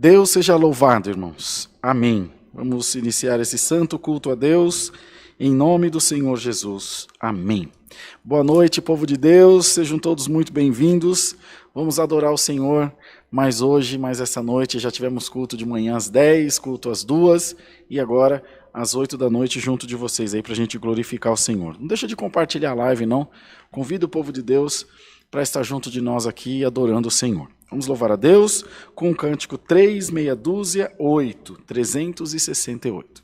Deus seja louvado, irmãos. Amém. Vamos iniciar esse santo culto a Deus, em nome do Senhor Jesus. Amém. Boa noite, povo de Deus, sejam todos muito bem-vindos. Vamos adorar o Senhor mais hoje, mais essa noite. Já tivemos culto de manhã às 10, culto às 2 e agora às 8 da noite junto de vocês aí para a gente glorificar o Senhor. Não deixa de compartilhar a live, não. Convido o povo de Deus para estar junto de nós aqui adorando o Senhor. Vamos louvar a Deus com o cântico 368.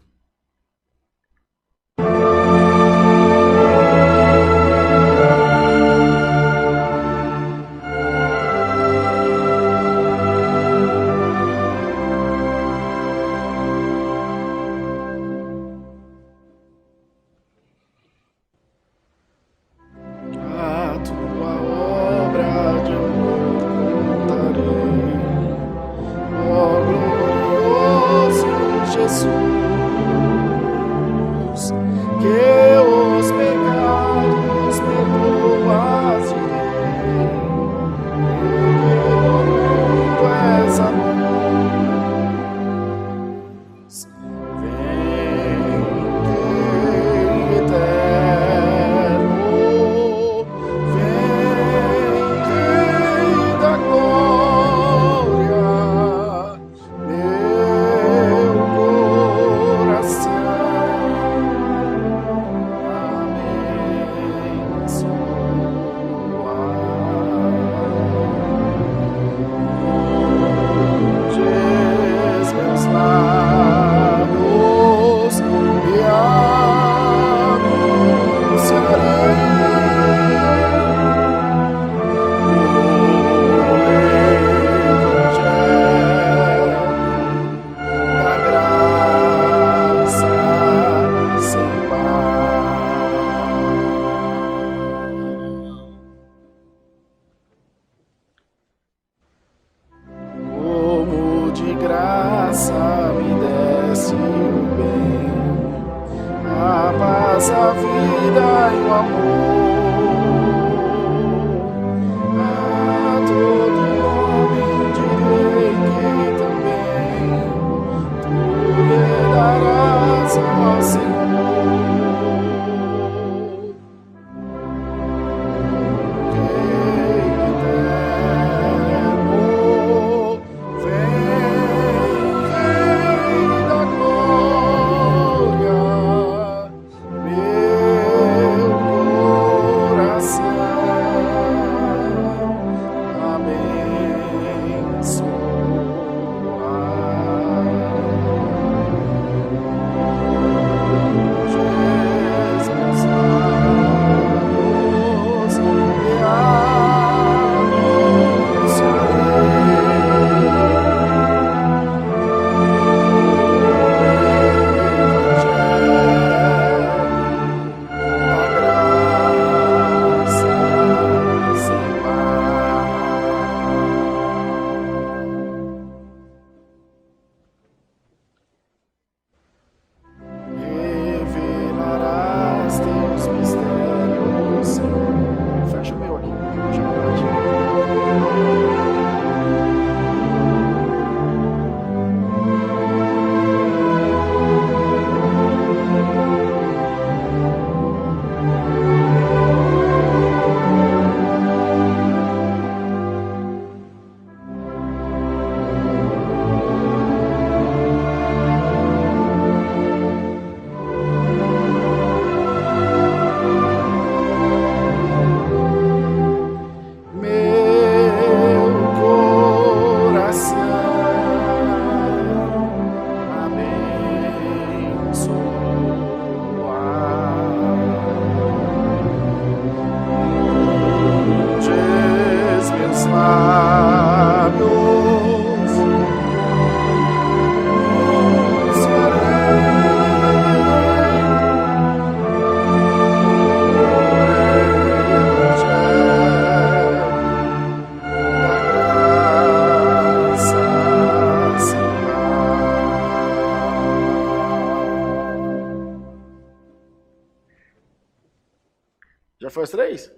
Já foi as 3?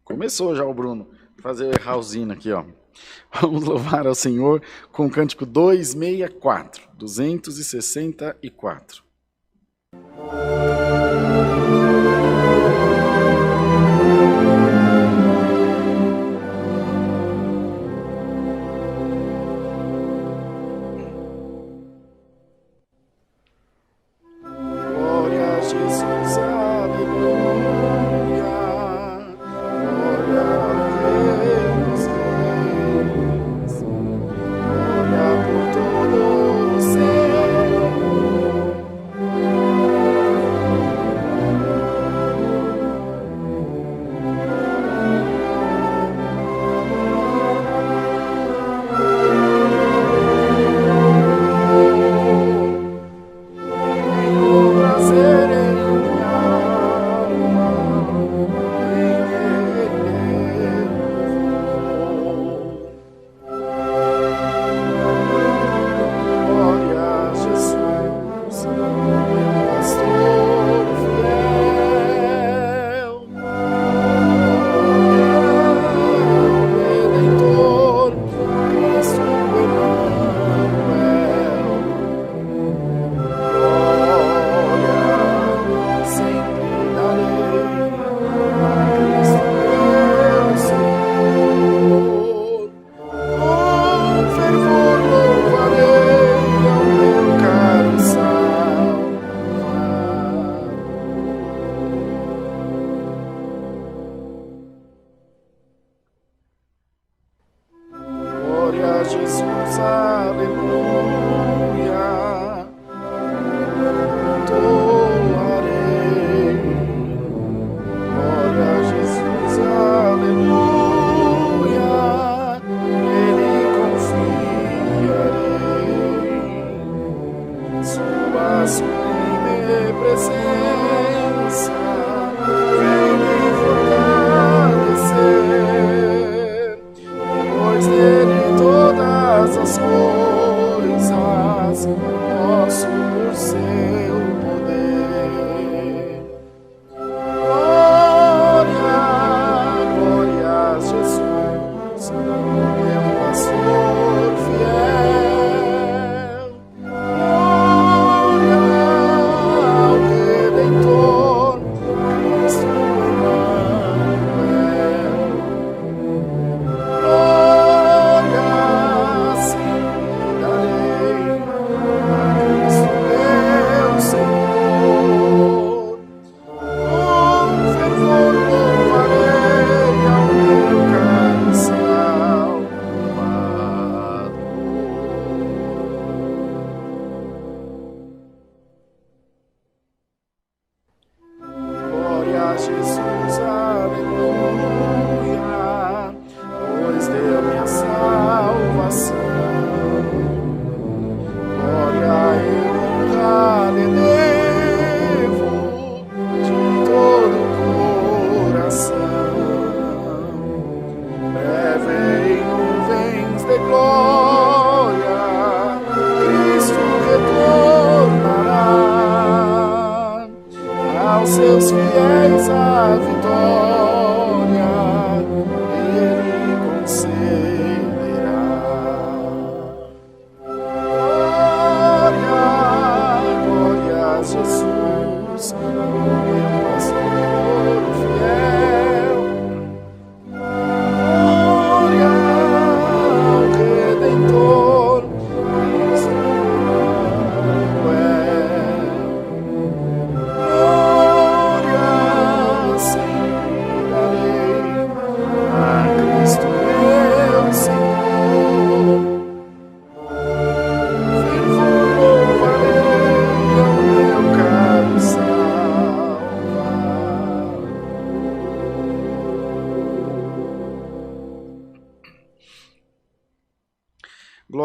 Começou já o Bruno. Fazer o erralzinho aqui, ó. Vamos louvar ao Senhor com o cântico 264, 264.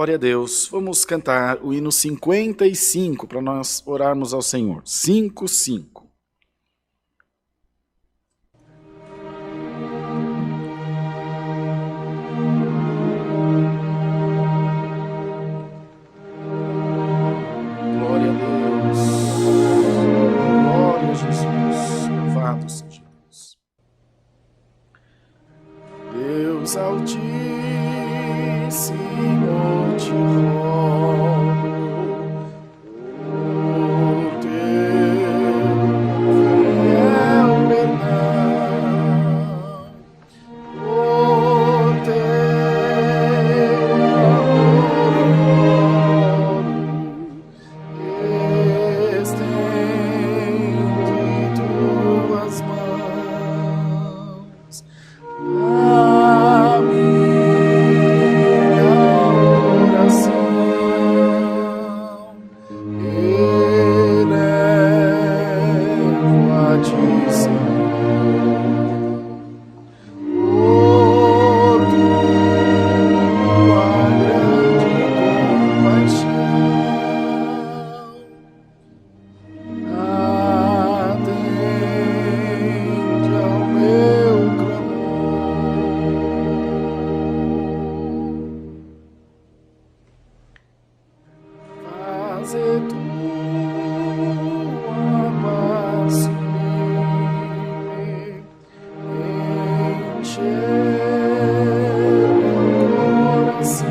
Glória a Deus. Vamos cantar o hino 55 para nós orarmos ao Senhor. 55. Glória a Deus. Glória a Jesus. Louvado seja Deus. Deus Altíssimo. Senhor, te rogo, por teu fiel perdão, por teu amor, estende tuas mãos a minha oração, elevo a ti, Senhor, por tua grande compaixão. Atende ao meu clamor, faze tua paz sublime encher meu coração,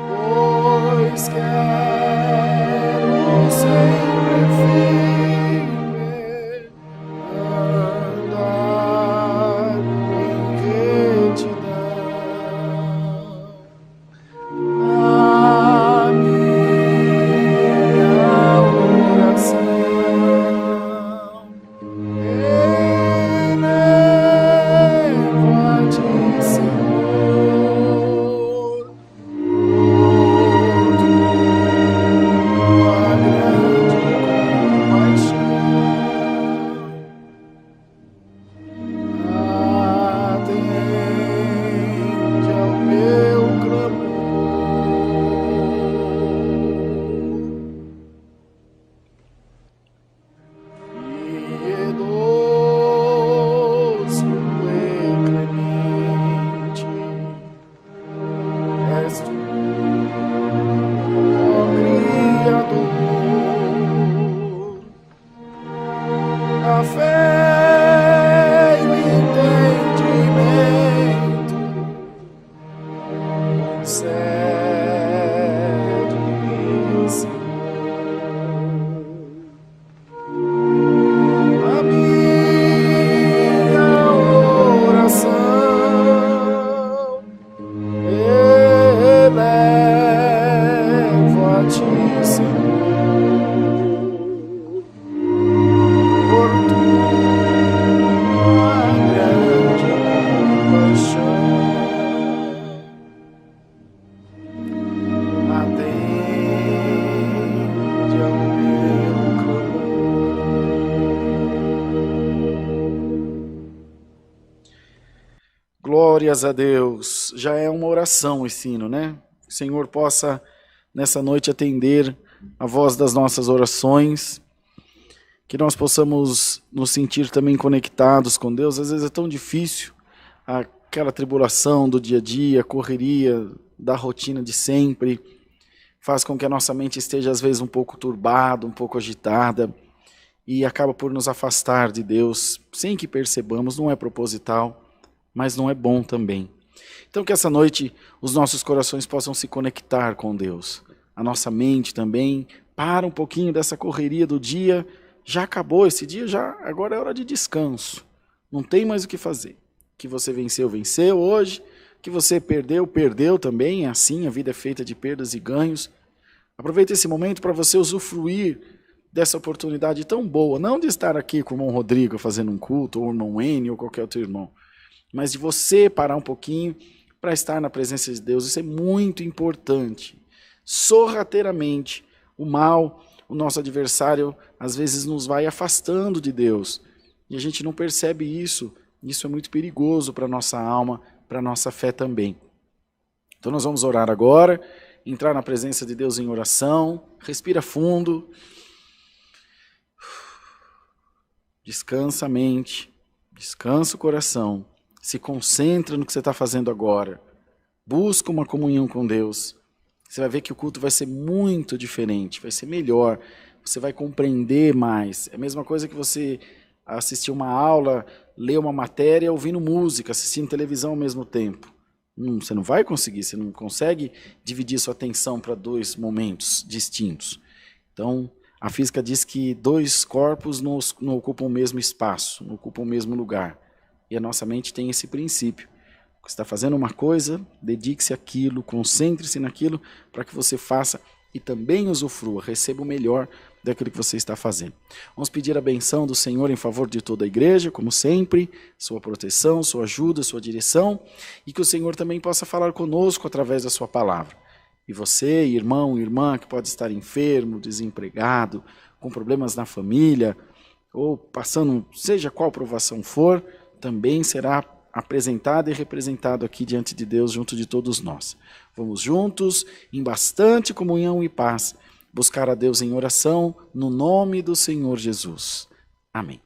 pois quero sempre firme andar em retidão. A minha oração elevo a ti, Senhor, por tua grande compaixão. Atende ao meu clamor, piedoso e clemente és tu, ó Criador, a fé e o entendimento concede-me, Senhor. A minha oração elevo a ti, Senhor, por tua grande compaixão. Atende ao meu clamor. Glórias a Deus. Já é uma oração esse hino, né? Que o Senhor possa, nessa noite, atender a voz das nossas orações, que nós possamos nos sentir também conectados com Deus. Às vezes é tão difícil, aquela tribulação do dia a dia, a correria da rotina de sempre, faz com que a nossa mente esteja às vezes um pouco turbada, um pouco agitada, e acaba por nos afastar de Deus, sem que percebamos. Não é proposital, mas não é bom também. Então que essa noite os nossos corações possam se conectar com Deus. A nossa mente também para um pouquinho dessa correria do dia. Já acabou esse dia, agora é hora de descanso. Não tem mais o que fazer. Que você venceu, venceu hoje. Que você perdeu, perdeu também. É assim, a vida é feita de perdas e ganhos. Aproveite esse momento para você usufruir dessa oportunidade tão boa. Não de estar aqui com o irmão Rodrigo fazendo um culto, ou o irmão Enio, ou qualquer outro irmão. Mas de você parar um pouquinho para estar na presença de Deus. Isso é muito importante. Sorrateiramente, o mal, o nosso adversário, às vezes nos vai afastando de Deus. E a gente não percebe isso. Isso é muito perigoso para a nossa alma, para a nossa fé também. Então nós vamos orar agora, entrar na presença de Deus em oração. Respira fundo. Descansa a mente, descansa o coração. Se concentra no que você está fazendo agora. Busca uma comunhão com Deus. Você vai ver que o culto vai ser muito diferente, vai ser melhor. Você vai compreender mais. É a mesma coisa que você assistir uma aula, ler uma matéria, ouvindo música, assistindo televisão ao mesmo tempo. Você não vai conseguir, você não consegue dividir sua atenção para dois momentos distintos. Então, a física diz que dois corpos não ocupam o mesmo espaço, não ocupam o mesmo lugar. E a nossa mente tem esse princípio. Você está fazendo uma coisa, dedique-se àquilo, concentre-se naquilo para que você faça e também usufrua, receba o melhor daquilo que você está fazendo. Vamos pedir a benção do Senhor em favor de toda a igreja, como sempre, sua proteção, sua ajuda, sua direção, e que o Senhor também possa falar conosco através da sua palavra. E você, irmão, irmã, que pode estar enfermo, desempregado, com problemas na família, ou passando, seja qual provação for, também será apresentado e representado aqui diante de Deus, junto de todos nós. Vamos juntos, em bastante comunhão e paz, buscar a Deus em oração, no nome do Senhor Jesus. Amém.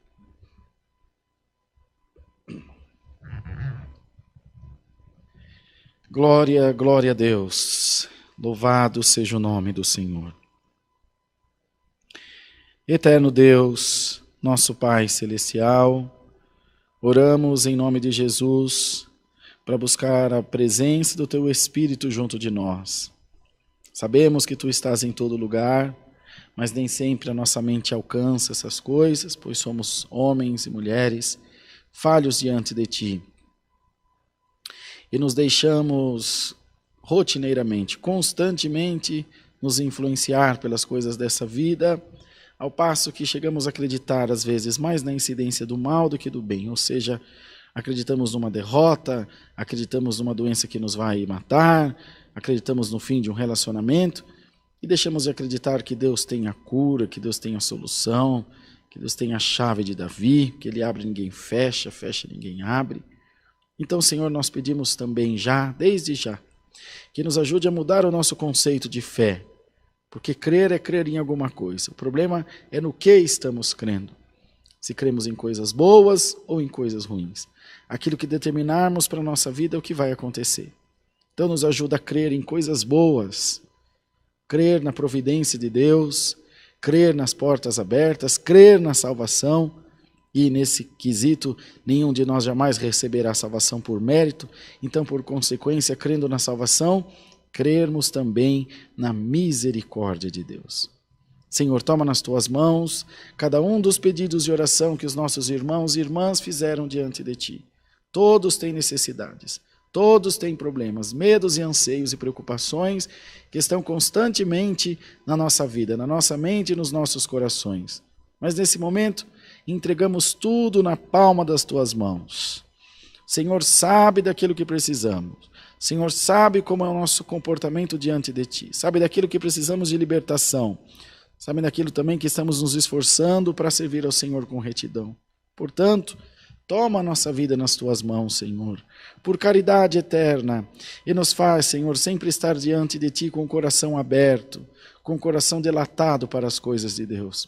Glória, glória a Deus. Louvado seja o nome do Senhor. Eterno Deus, nosso Pai Celestial, oramos em nome de Jesus para buscar a presença do Teu Espírito junto de nós. Sabemos que Tu estás em todo lugar, mas nem sempre a nossa mente alcança essas coisas, pois somos homens e mulheres falhos diante de Ti. E nos deixamos rotineiramente, constantemente nos influenciar pelas coisas dessa vida, ao passo que chegamos a acreditar, às vezes, mais na incidência do mal do que do bem. Ou seja, acreditamos numa derrota, acreditamos numa doença que nos vai matar, acreditamos no fim de um relacionamento e deixamos de acreditar que Deus tem a cura, que Deus tem a solução, que Deus tem a chave de Davi, que Ele abre e ninguém fecha, fecha e ninguém abre. Então, Senhor, nós pedimos também desde já, que nos ajude a mudar o nosso conceito de fé, porque crer é crer em alguma coisa. O problema é no que estamos crendo. Se cremos em coisas boas ou em coisas ruins. Aquilo que determinarmos para a nossa vida é o que vai acontecer. Então nos ajuda a crer em coisas boas, crer na providência de Deus, crer nas portas abertas, crer na salvação. E nesse quesito, nenhum de nós jamais receberá a salvação por mérito. Então, por consequência, crendo na salvação, crermos também na misericórdia de Deus. Senhor, toma nas Tuas mãos cada um dos pedidos de oração que os nossos irmãos e irmãs fizeram diante de Ti. Todos têm necessidades, todos têm problemas, medos e anseios e preocupações que estão constantemente na nossa vida, na nossa mente e nos nossos corações. Mas nesse momento, entregamos tudo na palma das Tuas mãos. O Senhor sabe daquilo que precisamos. O Senhor sabe como é o nosso comportamento diante de Ti. Sabe daquilo que precisamos de libertação. Sabe daquilo também que estamos nos esforçando para servir ao Senhor com retidão. Portanto, toma a nossa vida nas Tuas mãos, Senhor, por caridade eterna. E nos faz, Senhor, sempre estar diante de Ti com o coração aberto, com o coração dilatado para as coisas de Deus.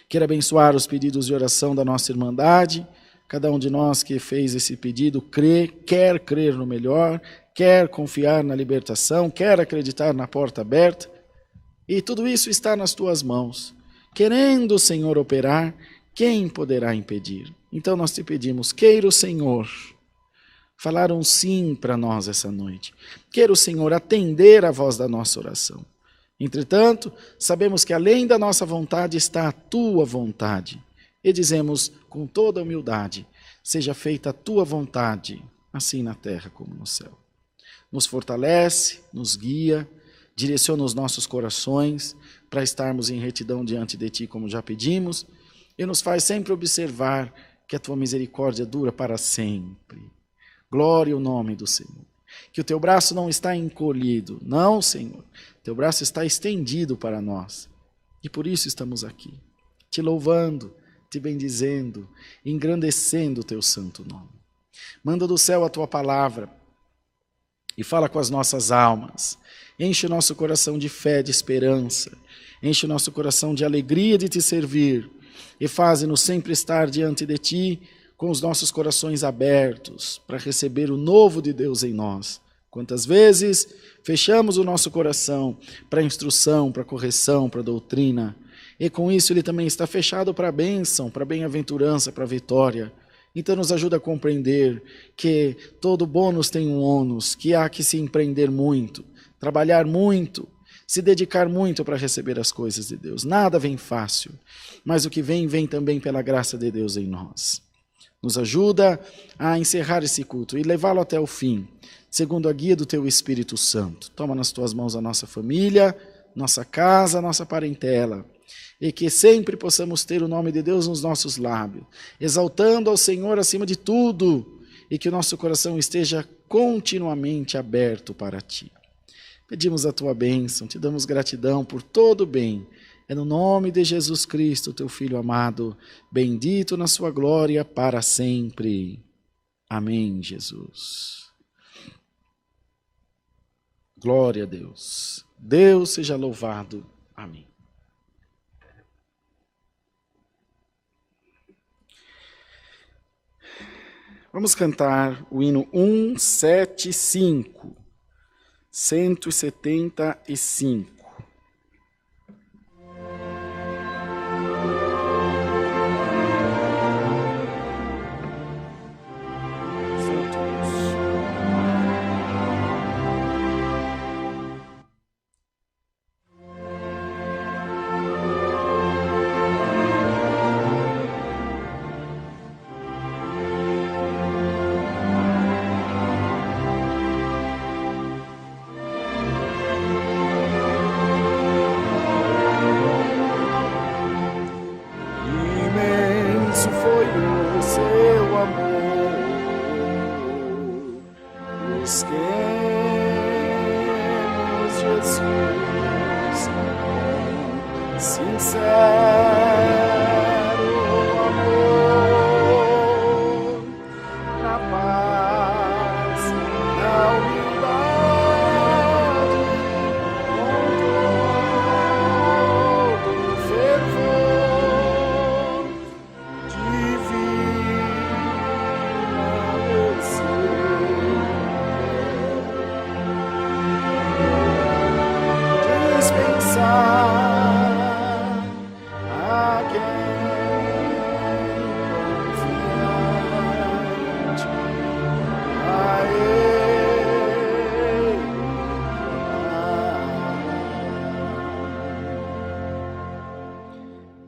Quero abençoar os pedidos de oração da nossa Irmandade. Cada um de nós que fez esse pedido quer crer no melhor, quer confiar na libertação, quer acreditar na porta aberta. E tudo isso está nas Tuas mãos. Querendo o Senhor operar, quem poderá impedir? Então nós Te pedimos, queira o Senhor falar um sim para nós essa noite. Queira o Senhor atender a voz da nossa oração. Entretanto, sabemos que além da nossa vontade está a Tua vontade. E dizemos com toda humildade, seja feita a Tua vontade, assim na terra como no céu. Nos fortalece, nos guia, direciona os nossos corações para estarmos em retidão diante de Ti, como já pedimos, e nos faz sempre observar que a Tua misericórdia dura para sempre. Glória ao nome do Senhor. Que o Teu braço não está encolhido, não, Senhor. Teu braço está estendido para nós. E por isso estamos aqui, Te louvando, Te bendizendo, engrandecendo o Teu santo nome. Manda do céu a Tua palavra e fala com as nossas almas. Enche o nosso coração de fé, de esperança. Enche o nosso coração de alegria de Te servir. E faze-nos sempre estar diante de Ti com os nossos corações abertos para receber o novo de Deus em nós. Quantas vezes fechamos o nosso coração para a instrução, para a correção, para a doutrina. E com isso ele também está fechado para a bênção, para a bem-aventurança, para a vitória. Então nos ajuda a compreender que todo bônus tem um ônus, que há que se empreender muito, trabalhar muito, se dedicar muito para receber as coisas de Deus. Nada vem fácil, mas o que vem, vem também pela graça de Deus em nós. Nos ajuda a encerrar esse culto e levá-lo até o fim, segundo a guia do Teu Espírito Santo. Toma nas Tuas mãos a nossa família, nossa casa, nossa parentela, e que sempre possamos ter o nome de Deus nos nossos lábios, exaltando ao Senhor acima de tudo, e que o nosso coração esteja continuamente aberto para Ti. Pedimos a Tua bênção, Te damos gratidão por todo o bem. É no nome de Jesus Cristo, Teu Filho amado, bendito na Sua glória para sempre. Amém, Jesus. Glória a Deus. Deus seja louvado. Amém. Vamos cantar o hino 175, 175.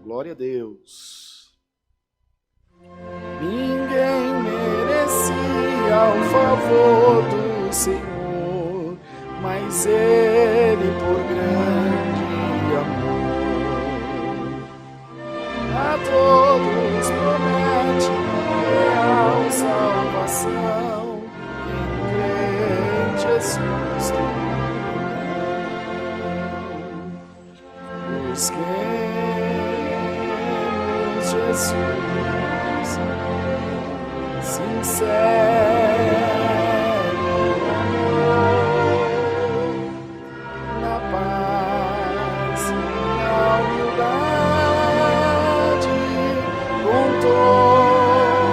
Glória a Deus. Ninguém merecia o favor do Senhor, mas Ele, por grande amor, a todos promete real salvação. Quem crê em Jesus tem busquemos Jesus, sincero amor, na paz, na humildade, com todo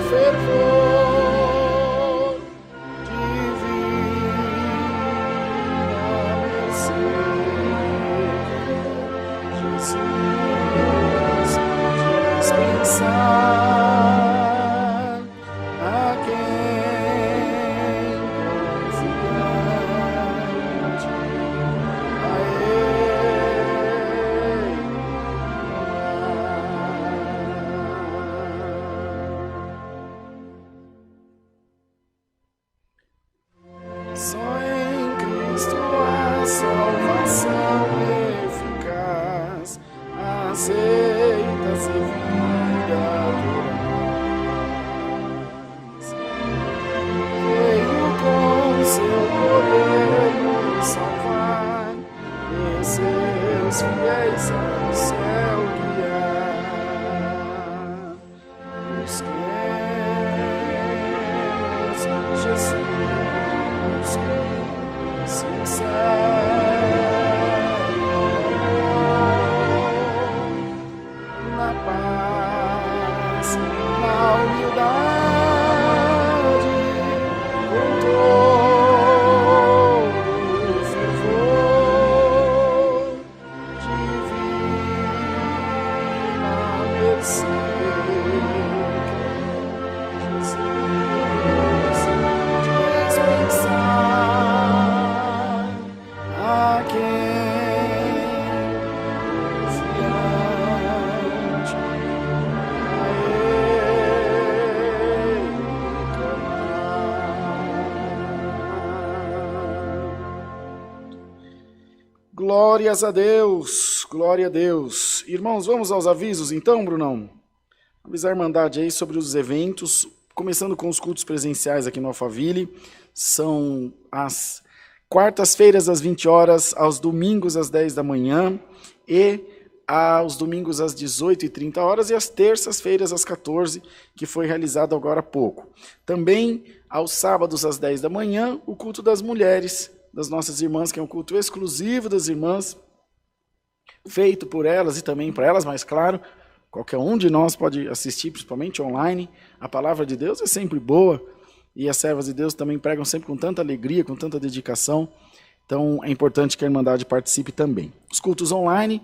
fervor, divina misericórdia, Jesus, dispensar a quem confiante a Ele. Só em Cristo a salvação eficaz, aceita ser vida voraz. Veio com seu poder nos salvar, e seus fiéis ao céu guiar. Busquemos Jesus, sincero na paz, na humildade, com todo fervor, divina mercê. Glórias a Deus, glória a Deus. Irmãos, vamos aos avisos então, Brunão? Avisar a Irmandade aí sobre os eventos, começando com os cultos presenciais aqui no Alphaville. São as quartas-feiras às 20 horas, aos domingos às 10 da manhã e aos domingos às 18h30 horas e às terças-feiras às 14, que foi realizado agora há pouco. Também aos sábados às 10 da manhã, o culto das mulheres, das nossas irmãs, que é um culto exclusivo das irmãs, feito por elas e também para elas, mas claro, qualquer um de nós pode assistir, principalmente online. A palavra de Deus é sempre boa e as servas de Deus também pregam sempre com tanta alegria, com tanta dedicação. Então é importante que a Irmandade participe também. Os cultos online,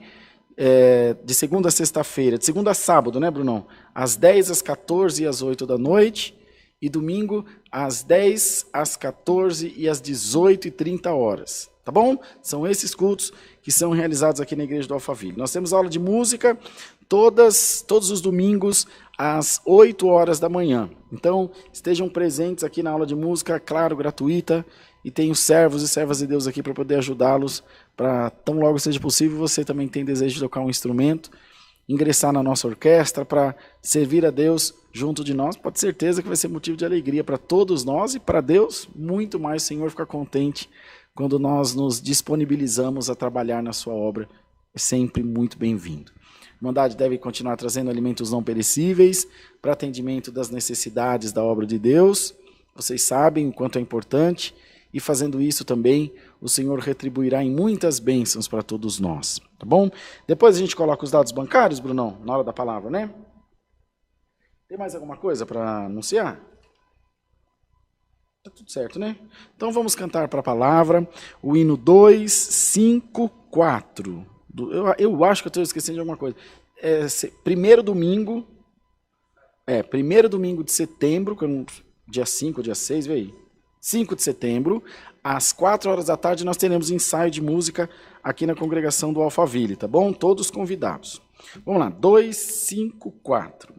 de segunda a sexta-feira, de segunda a sábado, né, Brunão? Às 10, às 14 e às 8 da noite. E domingo, às 10, às 14 e às 18h30 horas. Tá bom? São esses cultos que são realizados aqui na Igreja do Alphaville. Nós temos aula de música todos os domingos às 8 horas da manhã. Então, estejam presentes aqui na aula de música, claro, gratuita. E tem os servos e servas de Deus aqui para poder ajudá-los, para tão logo seja possível, você também tem desejo de tocar um instrumento, ingressar na nossa orquestra para servir a Deus junto de nós. Pode ter certeza que vai ser motivo de alegria para todos nós e para Deus, muito mais. O Senhor fica contente quando nós nos disponibilizamos a trabalhar na sua obra. É sempre muito bem-vindo. A Irmandade deve continuar trazendo alimentos não perecíveis para atendimento das necessidades da obra de Deus. Vocês sabem o quanto é importante. E fazendo isso também, o Senhor retribuirá em muitas bênçãos para todos nós, tá bom? Depois a gente coloca os dados bancários, Brunão, na hora da palavra, né? Tem mais alguma coisa para anunciar? Tá tudo certo, né? Então vamos cantar para a palavra o hino 254. Eu acho que eu estou esquecendo de alguma coisa. Primeiro domingo de setembro, dia 5, dia 6, vê aí. 5 de setembro, às 4 horas da tarde, nós teremos ensaio de música aqui na congregação do Alphaville, tá bom? Todos convidados. Vamos lá, 254.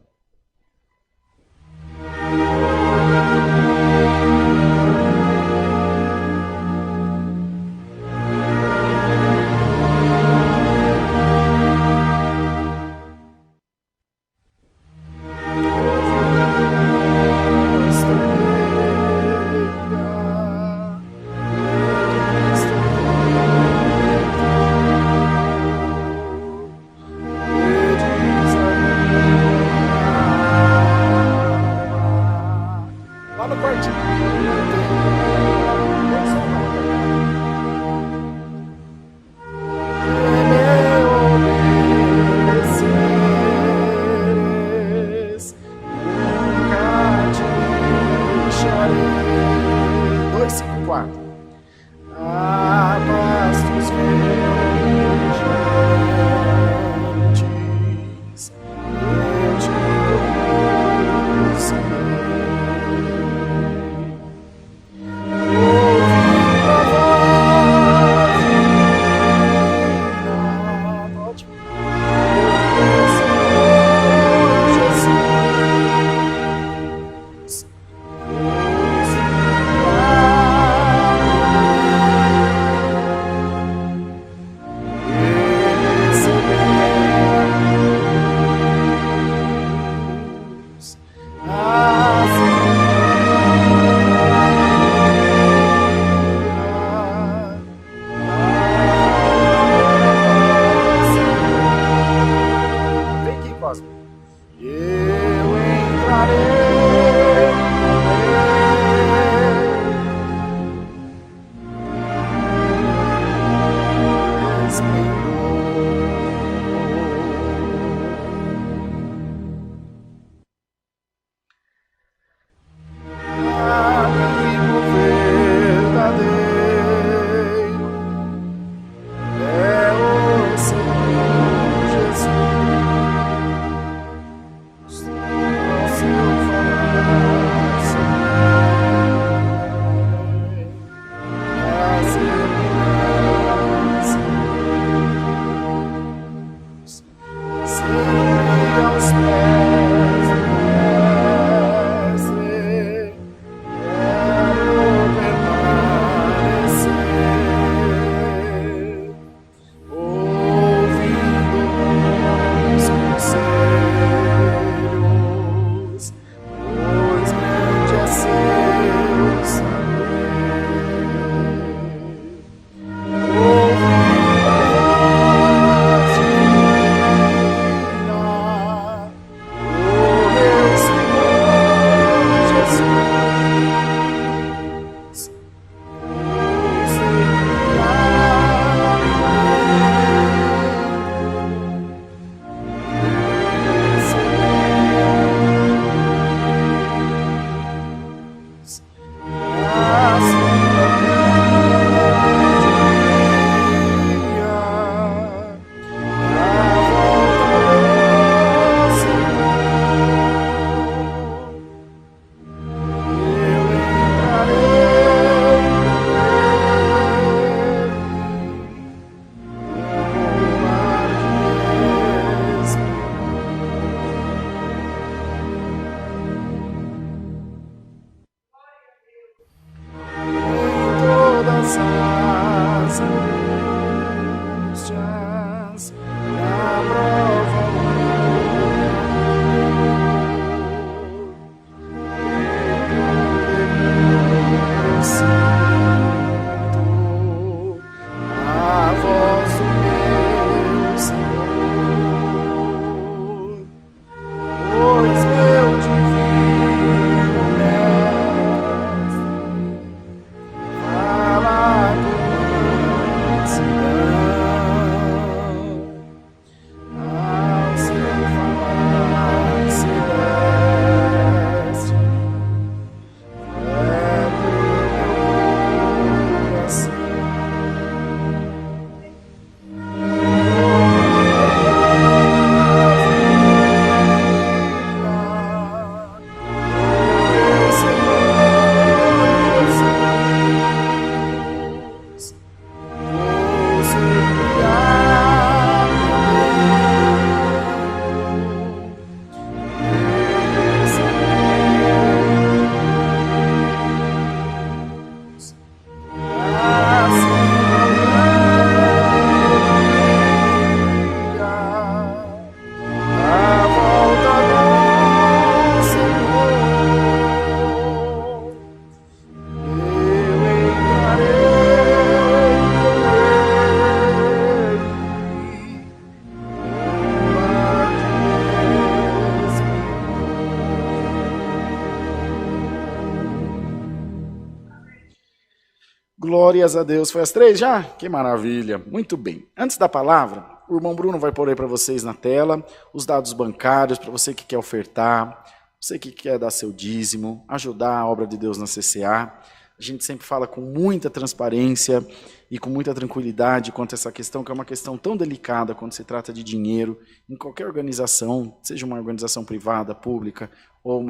Glórias a Deus. Foi às 3 já? Que maravilha. Muito bem. Antes da palavra, o irmão Bruno vai pôr aí para vocês na tela os dados bancários, para você que quer ofertar, você que quer dar seu dízimo, ajudar a obra de Deus na CCA. A gente sempre fala com muita transparência e com muita tranquilidade quanto a essa questão, que é uma questão tão delicada quando se trata de dinheiro em qualquer organização, seja uma organização privada, pública ou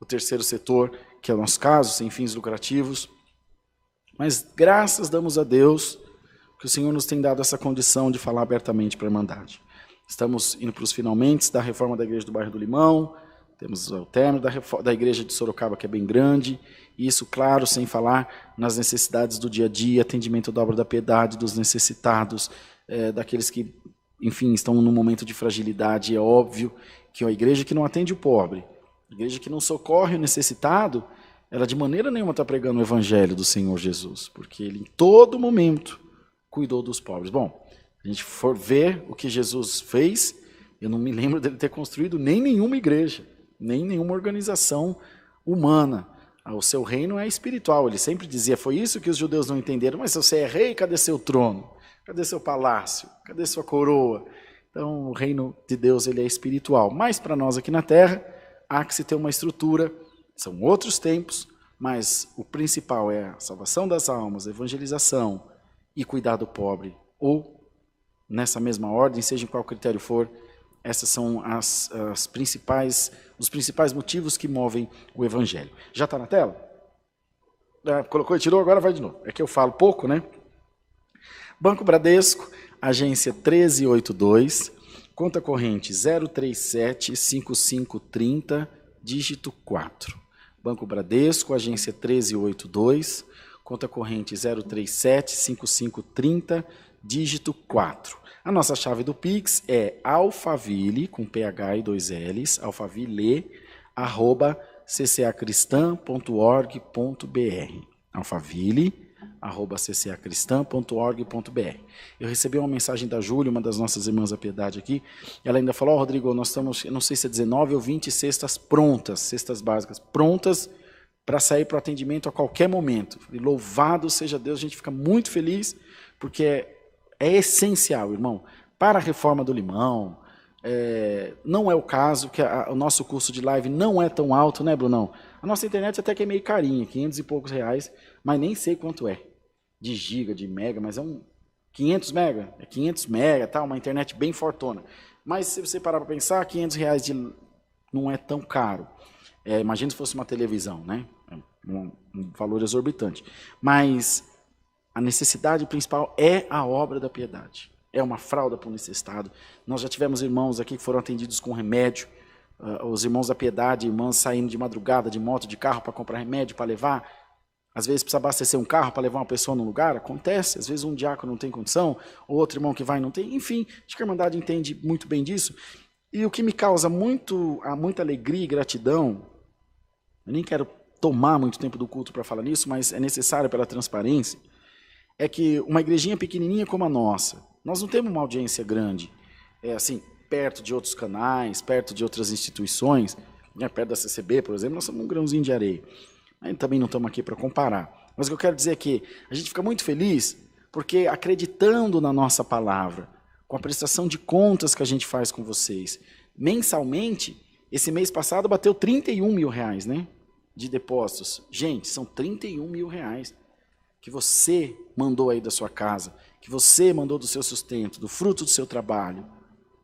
o terceiro setor, que é o nosso caso, sem fins lucrativos. Mas graças damos a Deus que o Senhor nos tem dado essa condição de falar abertamente para a Irmandade. Estamos indo para os finalmente da reforma da Igreja do Bairro do Limão, temos o término da Igreja de Sorocaba, que é bem grande, e isso, claro, sem falar nas necessidades do dia a dia, atendimento da obra da piedade, dos necessitados, daqueles que, enfim, estão num momento de fragilidade. É óbvio que a igreja que não atende o pobre, a igreja que não socorre o necessitado, ela de maneira nenhuma está pregando o evangelho do Senhor Jesus, porque ele em todo momento cuidou dos pobres. Bom, se a gente for ver o que Jesus fez, eu não me lembro dele ter construído nem nenhuma igreja, nem nenhuma organização humana. O seu reino é espiritual. Ele sempre dizia, foi isso que os judeus não entenderam, mas se você é rei, cadê seu trono? Cadê seu palácio? Cadê sua coroa? Então, o reino de Deus ele é espiritual. Mas para nós aqui na terra, há que se ter uma estrutura. São outros tempos, mas o principal é a salvação das almas, a evangelização e cuidar do pobre. Ou, nessa mesma ordem, seja em qual critério for, essas são os principais motivos que movem o evangelho. Já está na tela? Colocou e tirou, agora vai de novo. É que eu falo pouco, né? Banco Bradesco, agência 1382, conta corrente 0375530, dígito 4. Banco Bradesco, agência 1382, conta corrente 0375530, dígito 4. A nossa chave do Pix é alfaville, com PH e 2 Ls, alfaville@ccacristã.org.br. alfaville@ccacristã.org.br. Eu recebi uma mensagem da Júlia, uma das nossas irmãs da Piedade aqui. Ela ainda falou, Rodrigo, nós estamos, eu não sei se é 19 ou 20 cestas prontas, cestas básicas, prontas para sair para o atendimento a qualquer momento. E louvado seja Deus, a gente fica muito feliz, porque é essencial, irmão, para a reforma do Limão. Não é o caso, que o nosso custo de live não é tão alto, né, Brunão? A nossa internet até que é meio carinha, 500 e poucos reais, mas nem sei quanto é, de giga, de mega, mas é 500 mega, é 500 mega, tá? Uma internet bem fortona. Mas se você parar para pensar, 500 reais não é tão caro. Imagina se fosse uma televisão, né? Um valor exorbitante. Mas a necessidade principal é a obra da piedade. É uma fralda para o necessitado. Nós já tivemos irmãos aqui que foram atendidos com remédio. Os irmãos da piedade, irmãs saindo de madrugada, de moto, de carro para comprar remédio, para levar. Às vezes precisa abastecer um carro para levar uma pessoa num lugar. Acontece. Às vezes um diácono não tem condição, ou outro irmão que vai não tem. Enfim, acho que a Irmandade entende muito bem disso. E o que me causa muita alegria e gratidão, eu nem quero tomar muito tempo do culto para falar nisso, mas é necessário pela transparência, é que uma igrejinha pequenininha como a nossa, nós não temos uma audiência grande, assim, perto de outros canais, perto de outras instituições, né, perto da CCB, por exemplo, nós somos um grãozinho de areia. Também não estamos aqui para comparar. Mas o que eu quero dizer é que a gente fica muito feliz porque acreditando na nossa palavra, com a prestação de contas que a gente faz com vocês, mensalmente, esse mês passado bateu 31 mil reais, né, de depósitos. Gente, são 31 mil reais que você mandou aí da sua casa, que você mandou do seu sustento, do fruto do seu trabalho,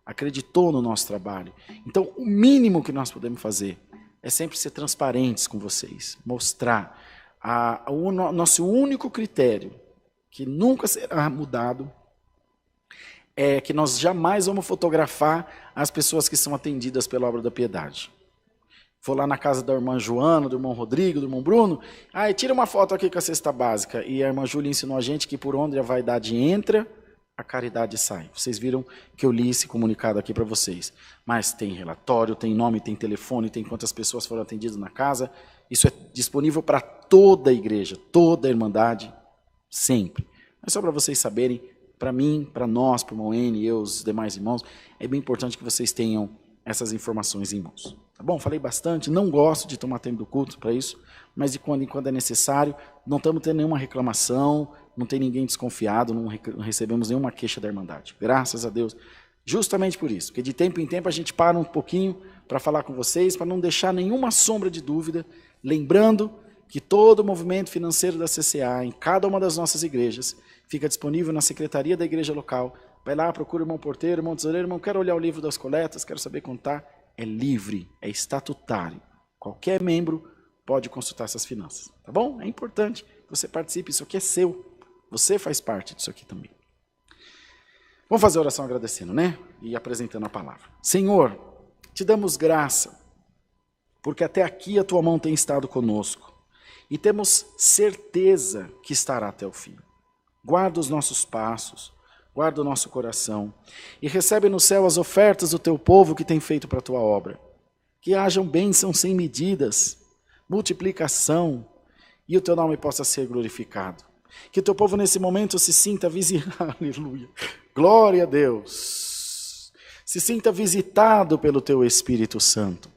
acreditou no nosso trabalho. Então, o mínimo que nós podemos fazer é sempre ser transparentes com vocês, mostrar. O nosso único critério, que nunca será mudado, é que nós jamais vamos fotografar as pessoas que são atendidas pela obra da piedade. Vou lá na casa da irmã Joana, do irmão Rodrigo, do irmão Bruno, tira uma foto aqui com a cesta básica. E a irmã Júlia ensinou a gente que por onde a vaidade entra, a caridade sai. Vocês viram que eu li esse comunicado aqui para vocês. Mas tem relatório, tem nome, tem telefone, tem quantas pessoas foram atendidas na casa. Isso é disponível para toda a igreja, toda a Irmandade, sempre. Mas só para vocês saberem, para mim, para nós, para o irmão N, eu, os demais irmãos, é bem importante que vocês tenham essas informações em mãos. Tá bom? Falei bastante, não gosto de tomar tempo do culto para isso, mas de quando em quando é necessário. Não estamos tendo nenhuma reclamação, não tem ninguém desconfiado, não recebemos nenhuma queixa da Irmandade. Graças a Deus. Justamente por isso, porque de tempo em tempo a gente para um pouquinho para falar com vocês, para não deixar nenhuma sombra de dúvida, lembrando que todo o movimento financeiro da CCA, em cada uma das nossas igrejas, fica disponível na secretaria da igreja local. Vai lá, procura o irmão porteiro, irmão tesoureiro, irmão, quero olhar o livro das coletas, quero saber contar. É livre, é estatutário. Qualquer membro pode consultar essas finanças, tá bom? É importante que você participe, isso aqui é seu. Você faz parte disso aqui também. Vamos fazer a oração agradecendo, né? E apresentando a palavra. Senhor, te damos graça, porque até aqui a tua mão tem estado conosco. E temos certeza que estará até o fim. Guarda os nossos passos, guarda o nosso coração. E recebe no céu as ofertas do teu povo que tem feito para a tua obra. Que hajam bênçãos sem medidas, multiplicação, e o teu nome possa ser glorificado. Que o teu povo nesse momento se sinta visitado, aleluia, glória a Deus, se sinta visitado pelo teu Espírito Santo,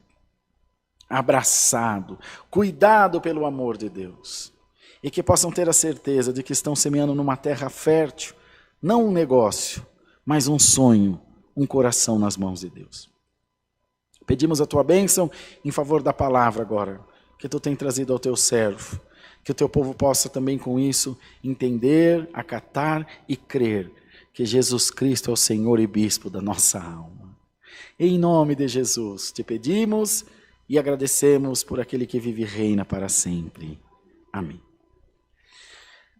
abraçado, cuidado pelo amor de Deus, e que possam ter a certeza de que estão semeando numa terra fértil, não um negócio, mas um sonho, um coração nas mãos de Deus. Pedimos a tua bênção em favor da palavra agora, que tu tem trazido ao teu servo, que o teu povo possa também com isso entender, acatar e crer que Jesus Cristo é o Senhor e Bispo da nossa alma. Em nome de Jesus te pedimos e agradecemos por aquele que vive e reina para sempre. Amém.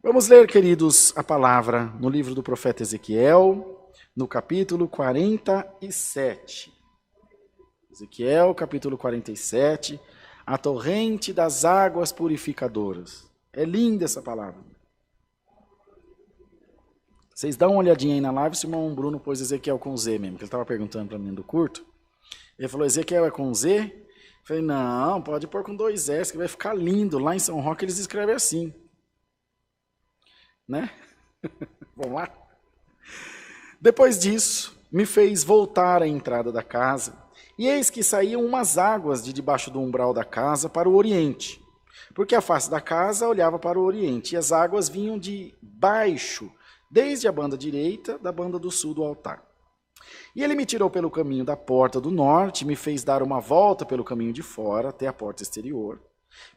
Vamos ler, queridos, a palavra no livro do profeta Ezequiel, no capítulo 47. Ezequiel, capítulo 47, a torrente das águas purificadoras. É linda essa palavra. Vocês dão uma olhadinha aí na live se o irmão Bruno pôs Ezequiel com Z mesmo, que ele estava perguntando para mim do curto. Ele falou, Ezequiel é com Z? Eu falei, não, pode pôr com 2 S, que vai ficar lindo. Lá em São Roque eles escrevem assim. Né? Vamos lá? Depois disso, me fez voltar à entrada da casa, e eis que saíam umas águas de debaixo do umbral da casa para o oriente, porque a face da casa olhava para o oriente, e as águas vinham de baixo, desde a banda direita da banda do sul do altar. E ele me tirou pelo caminho da porta do norte, me fez dar uma volta pelo caminho de fora, até a porta exterior,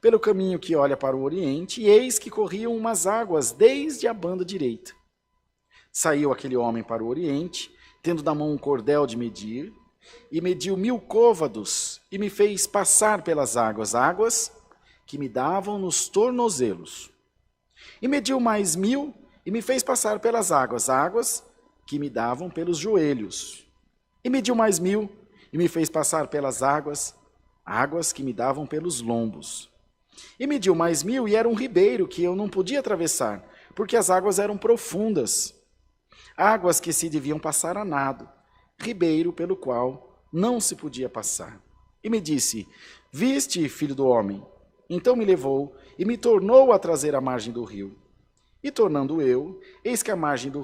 pelo caminho que olha para o oriente, e eis que corriam umas águas desde a banda direita. Saiu aquele homem para o oriente, tendo na mão um cordel de medir, e mediu 1000 côvados, e me fez passar pelas águas, águas que me davam nos tornozelos. E mediu mais 1000, e me fez passar pelas águas, águas que me davam pelos joelhos. E mediu mais 1000, e me fez passar pelas águas, águas que me davam pelos lombos. E mediu mais 1000, e era um ribeiro que eu não podia atravessar, porque as águas eram profundas, águas que se deviam passar a nado, ribeiro pelo qual não se podia passar. E me disse, viste, filho do homem? Então me levou e me tornou a trazer à margem do rio. E tornando eu, eis que à margem do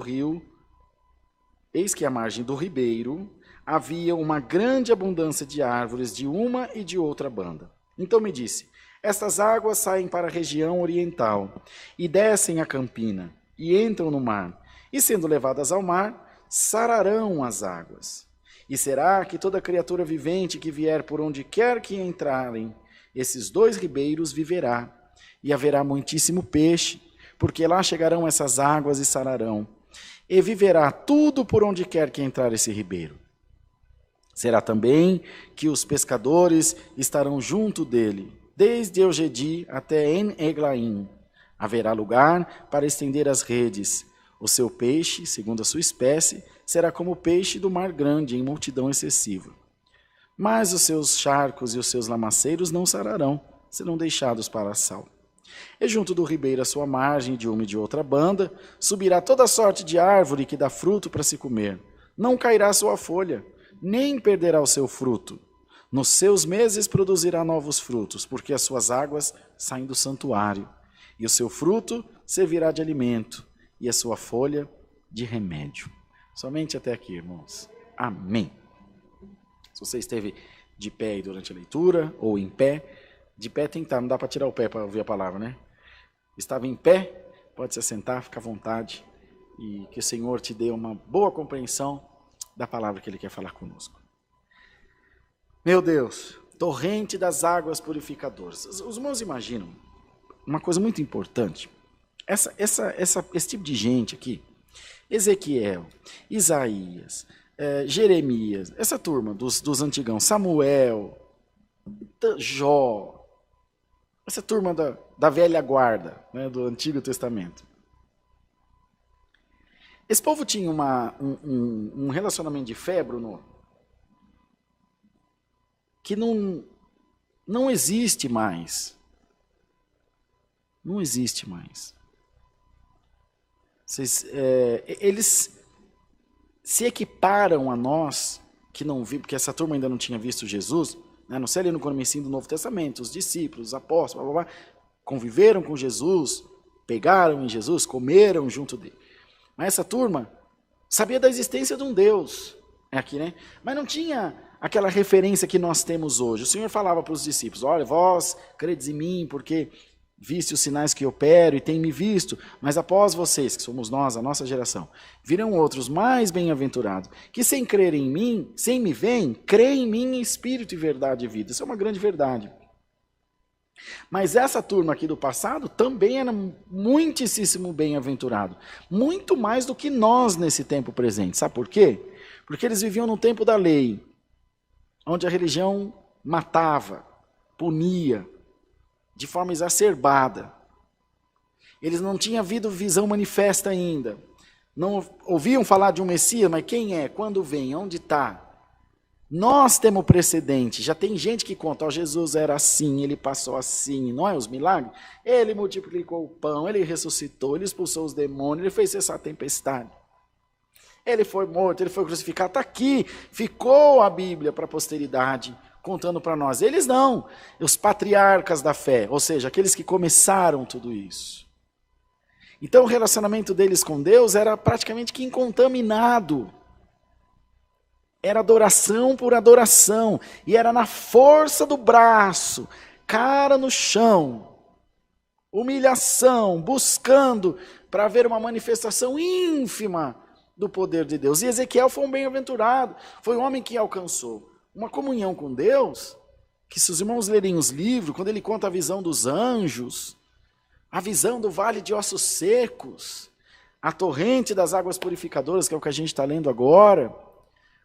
ribeiro havia uma grande abundância de árvores de uma e de outra banda. Então me disse, estas águas saem para a região oriental, e descem a campina, e entram no mar, e sendo levadas ao mar, sararão as águas. E será que toda criatura vivente que vier por onde quer que entrarem, esses 2 ribeiros viverá, e haverá muitíssimo peixe, porque lá chegarão essas águas e sararão, e viverá tudo por onde quer que entrar esse ribeiro. Será também que os pescadores estarão junto dele, desde Eugedi até En-Eglaim. Haverá lugar para estender as redes. O seu peixe, segundo a sua espécie, será como o peixe do mar grande, em multidão excessiva. Mas os seus charcos e os seus lamaceiros não sararão, serão deixados para a sal. E junto do ribeiro à sua margem, de uma e de outra banda, subirá toda sorte de árvore que dá fruto para se comer. Não cairá sua folha, nem perderá o seu fruto. Nos seus meses produzirá novos frutos, porque as suas águas saem do santuário, e o seu fruto servirá de alimento, e a sua folha de remédio. Somente até aqui, irmãos. Amém. Se você esteve de pé durante a leitura, ou em pé. De pé tem que estar, não dá para tirar o pé para ouvir a palavra, né? Estava em pé, pode se assentar, fica à vontade. E que o Senhor te dê uma boa compreensão da palavra que Ele quer falar conosco. Meu Deus, torrente das águas purificadoras. Os irmãos imaginam uma coisa muito importante. Esse tipo de gente aqui, Ezequiel, Isaías, Jeremias, essa turma dos antigão, Samuel, Jó, essa turma da velha guarda, né, do Antigo Testamento. Esse povo tinha um relacionamento de fé, Bruno, que não existe mais. Não existe mais. Eles se equiparam a nós, que não vimos, porque essa turma ainda não tinha visto Jesus, né? Não sei ali no comecinho do Novo Testamento, os discípulos, os apóstolos, blá, blá, blá, conviveram com Jesus, pegaram em Jesus, comeram junto dele. Mas essa turma sabia da existência de um Deus, aqui, né? Mas não tinha aquela referência que nós temos hoje. O Senhor falava para os discípulos, olha, vós credes em mim, porque viste os sinais que opero e tem me visto, mas após vocês, que somos nós, a nossa geração, virão outros mais bem-aventurados, que sem crer em mim, sem me veem, creem em mim em espírito e verdade e vida. Isso é uma grande verdade. Mas essa turma aqui do passado também era muitíssimo bem-aventurado, muito mais do que nós nesse tempo presente. Sabe por quê? Porque eles viviam no tempo da lei, onde a religião matava, punia, de forma exacerbada. Eles não tinham havido visão manifesta ainda. Não ouviam falar de um Messias, mas quem é? Quando vem? Onde está? Nós temos precedente. Já tem gente que conta, Jesus era assim, ele passou assim, não é os milagres? Ele multiplicou o pão, ele ressuscitou, ele expulsou os demônios, ele fez cessar a tempestade. Ele foi morto, ele foi crucificado. Está aqui, ficou a Bíblia para a posteridade, contando para nós. Eles não, os patriarcas da fé, ou seja, aqueles que começaram tudo isso. Então o relacionamento deles com Deus era praticamente que incontaminado. Era adoração por adoração, e era na força do braço, cara no chão, humilhação, buscando para ver uma manifestação ínfima do poder de Deus. E Ezequiel foi um bem-aventurado, foi um homem que alcançou uma comunhão com Deus, que se os irmãos lerem os livros, quando ele conta a visão dos anjos, a visão do vale de ossos secos, a torrente das águas purificadoras, que é o que a gente está lendo agora,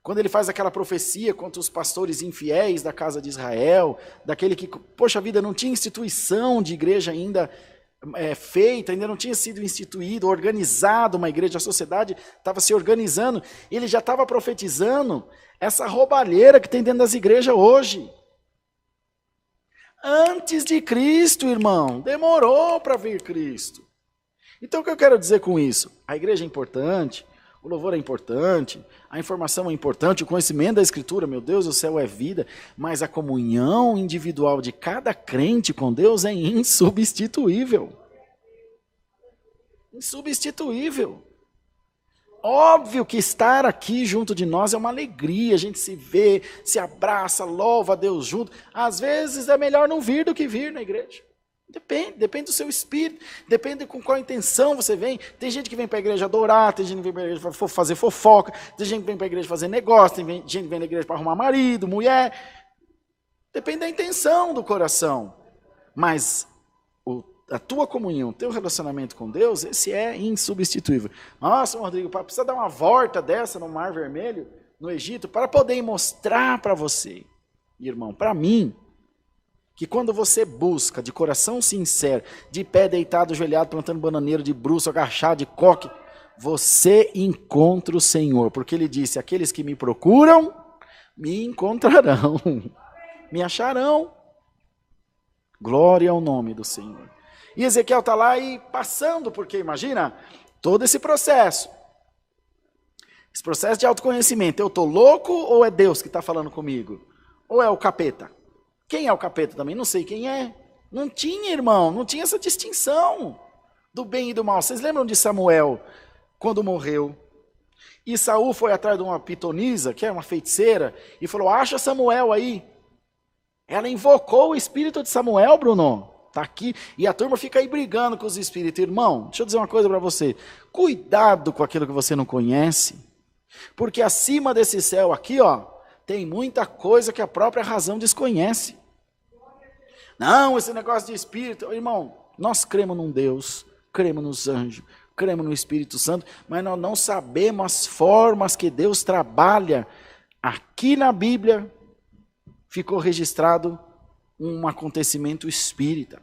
quando ele faz aquela profecia contra os pastores infiéis da casa de Israel, daquele que, poxa vida, não tinha instituição de igreja ainda feita, ainda não tinha sido instituído, organizado uma igreja, a sociedade estava se organizando, ele já estava profetizando essa roubalheira que tem dentro das igrejas hoje. Antes de Cristo, irmão, demorou para vir Cristo. Então o que eu quero dizer com isso? A igreja é importante, o louvor é importante, a informação é importante, o conhecimento da Escritura, meu Deus, o céu é vida, mas a comunhão individual de cada crente com Deus é insubstituível. Insubstituível. Óbvio que estar aqui junto de nós é uma alegria, a gente se vê, se abraça, louva a Deus junto. Às vezes é melhor não vir do que vir na igreja. Depende do seu espírito, depende com qual intenção você vem. Tem gente que vem para a igreja adorar, tem gente que vem para a igreja para fazer fofoca, tem gente que vem para a igreja fazer negócio, tem gente que vem na igreja para arrumar marido, mulher. Depende da intenção do coração. Mas a tua comunhão, o teu relacionamento com Deus, esse é insubstituível. Nossa, Rodrigo, precisa dar uma volta dessa no Mar Vermelho, no Egito, para poder mostrar para você, irmão, para mim, que quando você busca de coração sincero, de pé deitado, ajoelhado, plantando bananeiro, de bruço, agachado, de coque, você encontra o Senhor, porque Ele disse, aqueles que me procuram, me encontrarão, me acharão. Glória ao nome do Senhor. E Ezequiel está lá e passando, porque imagina, todo esse processo de autoconhecimento, eu estou louco ou é Deus que está falando comigo? Ou é o capeta? Quem é o capeta também? Não sei quem é. Não tinha, irmão, não tinha essa distinção do bem e do mal. Vocês lembram de Samuel, quando morreu? E Saul foi atrás de uma pitonisa, que é uma feiticeira, e falou, acha Samuel aí. Ela invocou o espírito de Samuel, Bruno. Está aqui. E a turma fica aí brigando com os espíritos. Irmão, deixa eu dizer uma coisa para você. Cuidado com aquilo que você não conhece. Porque acima desse céu aqui, ó, tem muita coisa que a própria razão desconhece. Não, esse negócio de espírito. Irmão, nós cremos num Deus, cremos nos anjos, cremos no Espírito Santo, mas nós não sabemos as formas que Deus trabalha. Aqui na Bíblia ficou registrado um acontecimento espírita.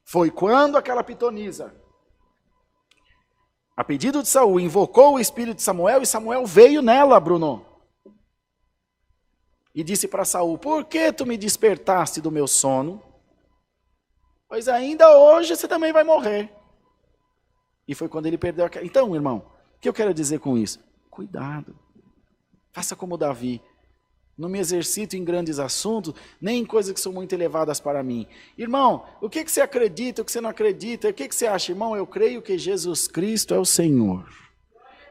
Foi quando aquela pitonisa, a pedido de Saul, invocou o espírito de Samuel, e Samuel veio nela, Bruno. E disse para Saul: por que tu me despertaste do meu sono? Pois ainda hoje você também vai morrer. E foi quando ele perdeu aquela... Então, irmão, o que eu quero dizer com isso? Cuidado. Faça como Davi. Não me exercito em grandes assuntos, nem em coisas que são muito elevadas para mim. Irmão, o que você acredita, o que você não acredita? O que você acha? Irmão, eu creio que Jesus Cristo é o Senhor.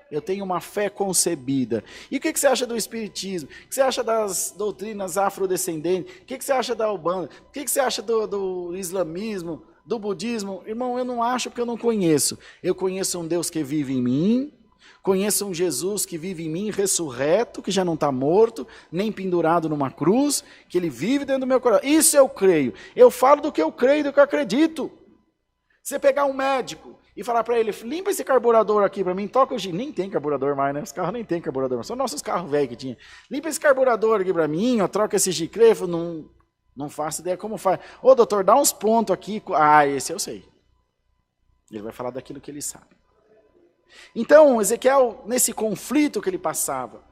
Eu tenho uma fé concebida. E o que você acha do Espiritismo? O que você acha das doutrinas afrodescendentes? O que você acha da Umbanda? O que você acha do islamismo, do budismo? Irmão, eu não acho porque eu não conheço. Eu conheço um Deus que vive em mim, conheço um Jesus que vive em mim, ressurreto, que já não está morto, nem pendurado numa cruz, que ele vive dentro do meu coração. Isso eu creio. Eu falo do que eu creio, do que eu acredito. Você pegar um médico e falar para ele: limpa esse carburador aqui para mim, toca o giro. Nem tem carburador mais, né? Os carros nem tem carburador, só nossos carros velhos que tinha. Limpa esse carburador aqui para mim, ó, troca esse giclefo. Não faço ideia como faz. Ô, doutor, dá uns pontos aqui. Ah, esse eu sei. Ele vai falar daquilo que ele sabe. Então, Ezequiel, nesse conflito que ele passava,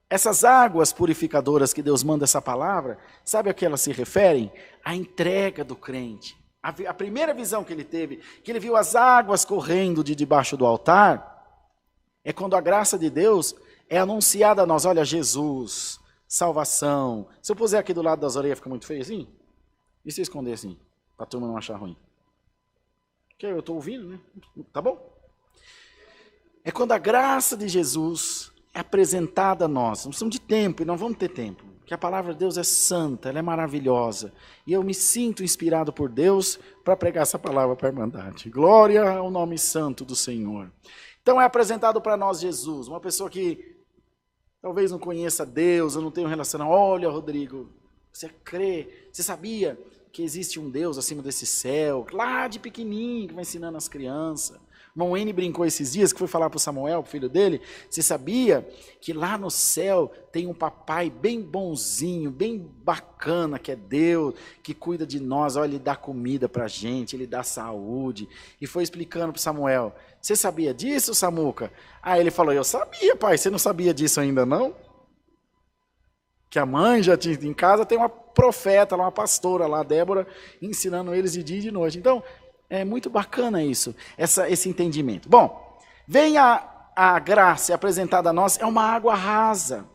essas águas purificadoras que Deus manda essa palavra, sabe a que elas se referem? A entrega do crente. A primeira visão que ele teve, que ele viu as águas correndo de debaixo do altar, é quando a graça de Deus é anunciada a nós. Olha, Jesus, salvação. Se eu puser aqui do lado das orelhas, fica muito feio assim? E se eu esconder assim, para a turma não achar ruim? Porque eu estou ouvindo, né? Tá bom? É quando a graça de Jesus é apresentada a nós. Não precisamos de tempo, e não vamos ter tempo. Porque a palavra de Deus é santa, ela é maravilhosa. E eu me sinto inspirado por Deus para pregar essa palavra para a Irmandade. Glória ao nome santo do Senhor. Então é apresentado para nós Jesus, uma pessoa que talvez não conheça Deus, ou não tenha um relacionamento. Olha, Rodrigo, você crê, você sabia que existe um Deus acima desse céu, lá de pequenininho, que vai ensinando as crianças. O irmão N brincou esses dias, que foi falar para o Samuel, o filho dele: você sabia que lá no céu tem um papai bem bonzinho, bem bacana, que é Deus, que cuida de nós, olha, ele dá comida para a gente, ele dá saúde. E foi explicando para o Samuel: você sabia disso, Samuca? Aí ele falou: eu sabia, pai, você não sabia disso ainda não? Que a mãe já tinha em casa, tem uma profeta, uma pastora lá, Débora, ensinando eles de dia e de noite. Então, é muito bacana isso, esse entendimento. Bom, vem a graça apresentada a nós, é uma água rasa.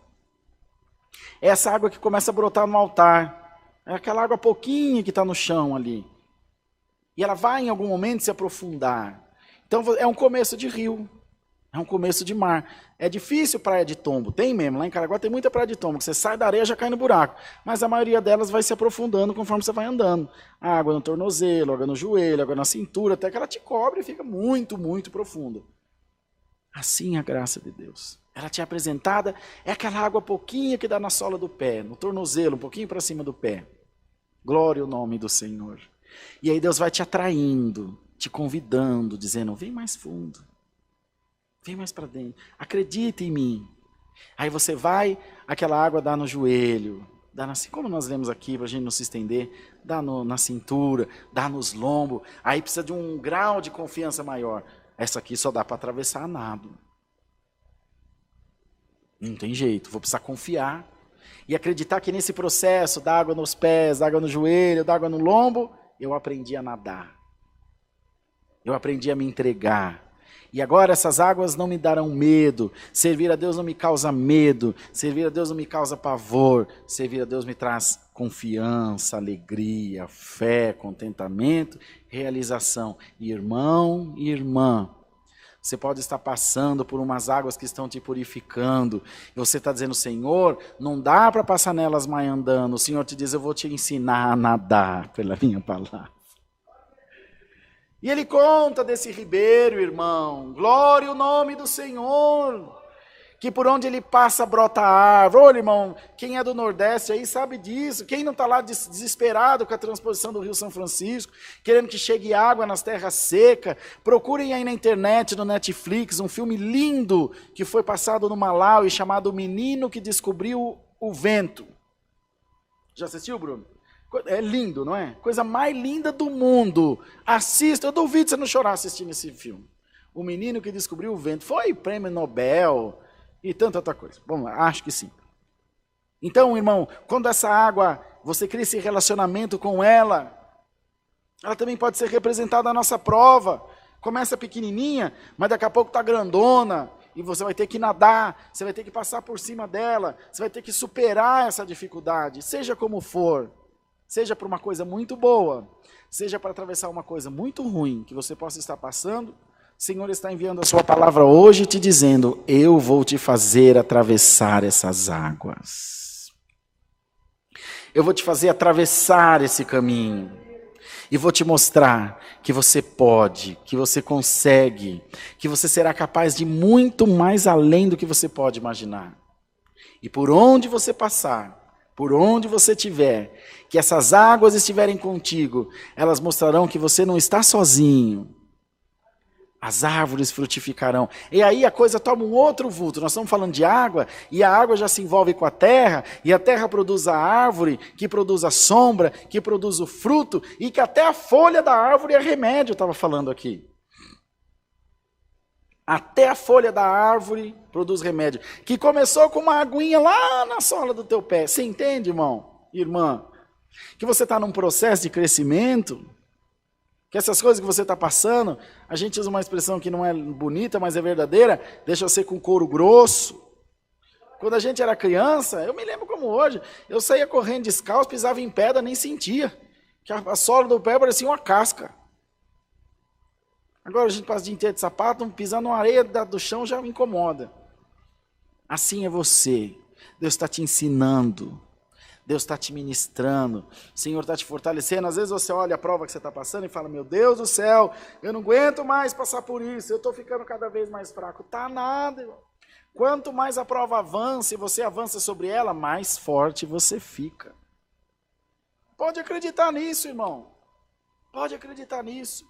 É essa água que começa a brotar no altar. É aquela água pouquinha que está no chão ali. E ela vai em algum momento se aprofundar. Então é um começo de rio. É um começo de mar. É difícil praia de tombo. Tem mesmo, lá em Caraguá tem muita praia de tombo, que você sai da areia e já cai no buraco. Mas a maioria delas vai se aprofundando conforme você vai andando. A água no tornozelo, água no joelho, água na cintura, até que ela te cobre e fica muito, muito profunda. Assim é a graça de Deus. Ela te é apresentada, é aquela água pouquinha que dá na sola do pé, no tornozelo, um pouquinho para cima do pé. Glória ao nome do Senhor. E aí Deus vai te atraindo, te convidando, dizendo: vem mais fundo. Vem mais para dentro. Acredita em mim. Aí você vai, aquela água dá no joelho, dá como nós lemos aqui, para a gente não se estender, dá na cintura, dá nos lombos. Aí precisa de um grau de confiança maior. Essa aqui só dá para atravessar a nado. Não tem jeito, vou precisar confiar. E acreditar que nesse processo, da água nos pés, da água no joelho, da água no lombo, eu aprendi a nadar. Eu aprendi a me entregar. E agora essas águas não me darão medo. Servir a Deus não me causa medo. Servir a Deus não me causa pavor. Servir a Deus me traz confiança, alegria, fé, contentamento, realização. Irmão e irmã, Você pode estar passando por umas águas que estão te purificando. E você está dizendo, Senhor, não dá para passar nelas mais andando. O Senhor te diz, eu vou te ensinar a nadar pela minha palavra. E ele conta desse ribeiro, irmão. Glória ao nome do Senhor. Que por onde ele passa brota árvore. Olha, irmão, quem é do Nordeste aí sabe disso. Quem não está lá desesperado com a transposição do Rio São Francisco, querendo que chegue água nas terras secas, procurem aí na internet, no Netflix, um filme lindo que foi passado no Malawi, chamado O Menino que Descobriu o Vento. Já assistiu, Bruno? É lindo, não é? Coisa mais linda do mundo. Assista, eu duvido você não chorar assistindo esse filme. O Menino que Descobriu o Vento. Foi prêmio Nobel e tanta outra coisa. Bom, acho que sim. Então, irmão, quando essa água, você cria esse relacionamento com ela também pode ser representada na nossa prova. Começa pequenininha, mas daqui a pouco está grandona, e você vai ter que nadar, você vai ter que passar por cima dela, você vai ter que superar essa dificuldade, seja como for, seja por uma coisa muito boa, seja para atravessar uma coisa muito ruim que você possa estar passando. O Senhor está enviando a sua palavra hoje te dizendo, eu vou te fazer atravessar essas águas. Eu vou te fazer atravessar esse caminho. E vou te mostrar que você pode, que você consegue, que você será capaz de muito mais além do que você pode imaginar. E por onde você passar, por onde você estiver, que essas águas estiverem contigo, elas mostrarão que você não está sozinho. As árvores frutificarão. E aí a coisa toma um outro vulto. Nós estamos falando de água, e a água já se envolve com a terra, e a terra produz a árvore, que produz a sombra, que produz o fruto, e que até a folha da árvore é remédio, eu estava falando aqui. Até a folha da árvore produz remédio. Que começou com uma aguinha lá na sola do teu pé. Você entende, irmão? Irmã? Que você está num processo de crescimento, que essas coisas que você está passando, a gente usa uma expressão que não é bonita, mas é verdadeira, deixa você com couro grosso. Quando a gente era criança, eu me lembro como hoje, eu saía correndo descalço, pisava em pedra, nem sentia. Que a sola do pé parecia uma casca. Agora a gente passa o dia inteiro de sapato, pisando na areia do chão já me incomoda. Assim é você. Deus está te ensinando. Deus está te ministrando, o Senhor está te fortalecendo. Às vezes você olha a prova que você está passando e fala, meu Deus do céu, eu não aguento mais passar por isso, eu estou ficando cada vez mais fraco. Tá nada, irmão. Quanto mais a prova avança e você avança sobre ela, mais forte você fica. Pode acreditar nisso, irmão. Pode acreditar nisso.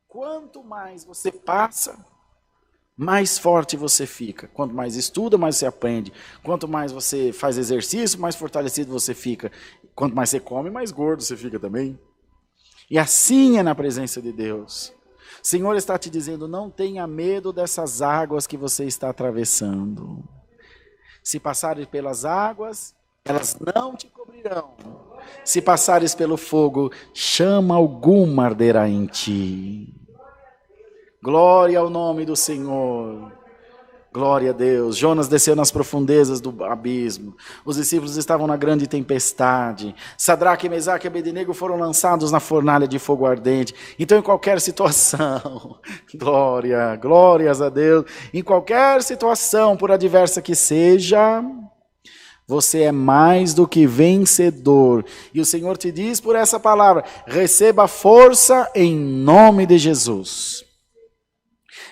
Quanto mais você passa, mais forte você fica. Quanto mais estuda, mais você aprende. Quanto mais você faz exercício, mais fortalecido você fica. Quanto mais você come, mais gordo você fica também. E assim é na presença de Deus. O Senhor está te dizendo, não tenha medo dessas águas que você está atravessando. Se passares pelas águas, elas não te cobrirão. Se passares pelo fogo, chama alguma arderá em ti. Glória ao nome do Senhor. Glória a Deus. Jonas desceu nas profundezas do abismo. Os discípulos estavam na grande tempestade. Sadraque, Mesaque e Abednego foram lançados na fornalha de fogo ardente. Então, em qualquer situação, glórias a Deus, em qualquer situação, por adversa que seja, você é mais do que vencedor. E o Senhor te diz por essa palavra, receba força em nome de Jesus.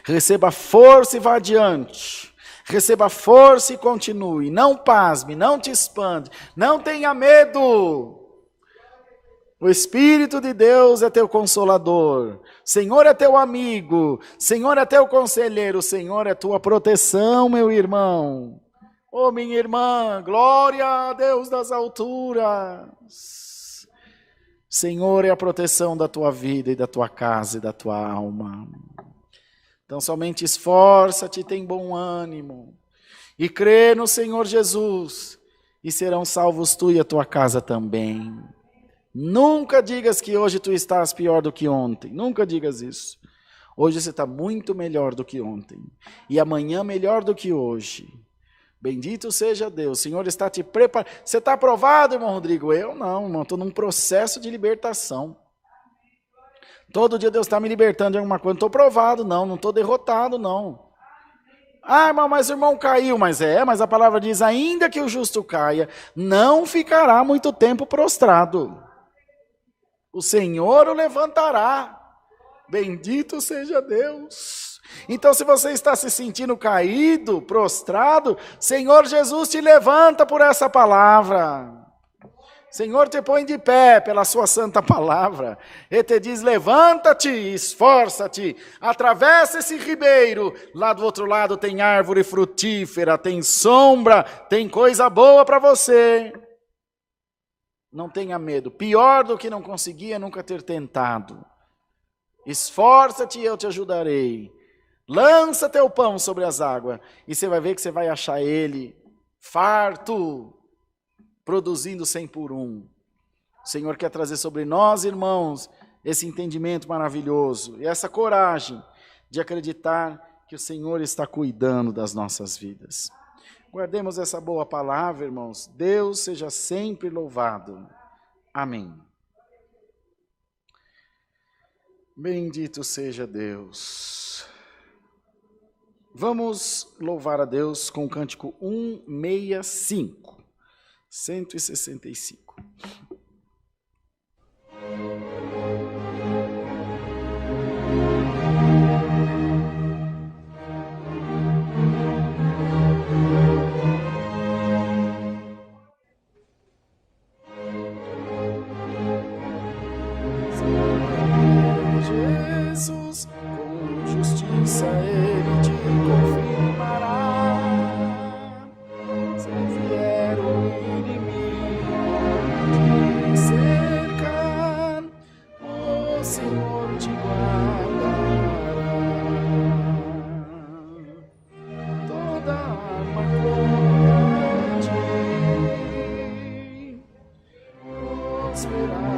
Receba força e vá adiante. Receba força e continue. Não pasme, não te expande. Não tenha medo. O Espírito de Deus é teu consolador. Senhor é teu amigo. Senhor é teu conselheiro. Senhor é tua proteção, meu irmão. Oh, minha irmã, glória a Deus das alturas. Senhor é a proteção da tua vida e da tua casa e da tua alma. Então somente esforça-te, tem bom ânimo, e crê no Senhor Jesus, e serão salvos tu e a tua casa também. Nunca digas que hoje tu estás pior do que ontem, nunca digas isso. Hoje você está muito melhor do que ontem, e amanhã melhor do que hoje. Bendito seja Deus, o Senhor está te preparando. Você está aprovado, irmão Rodrigo? Eu não, irmão, estou num processo de libertação. Todo dia Deus está me libertando de alguma coisa. Não estou provado, não estou derrotado, não. Ah, irmão, mas o irmão caiu. Mas a palavra diz, ainda que o justo caia, não ficará muito tempo prostrado. O Senhor o levantará. Bendito seja Deus. Então, se você está se sentindo caído, prostrado, Senhor Jesus te levanta por essa palavra. Senhor te põe de pé pela sua santa palavra. Ele te diz, levanta-te, esforça-te, atravessa esse ribeiro. Lá do outro lado tem árvore frutífera, tem sombra, tem coisa boa para você. Não tenha medo. Pior do que não conseguir é nunca ter tentado. Esforça-te e eu te ajudarei. Lança teu pão sobre as águas e você vai ver que você vai achar ele farto, produzindo 100 por 1. O Senhor quer trazer sobre nós, irmãos, esse entendimento maravilhoso e essa coragem de acreditar que o Senhor está cuidando das nossas vidas. Guardemos essa boa palavra, irmãos. Deus seja sempre louvado. Amém. Bendito seja Deus. Vamos louvar a Deus com o cântico 165. 165. Jesus, com justiça ele te confirmará. Se vier o inimigo te cercar, o Senhor te guardará. Toda arma contra ti prosperará.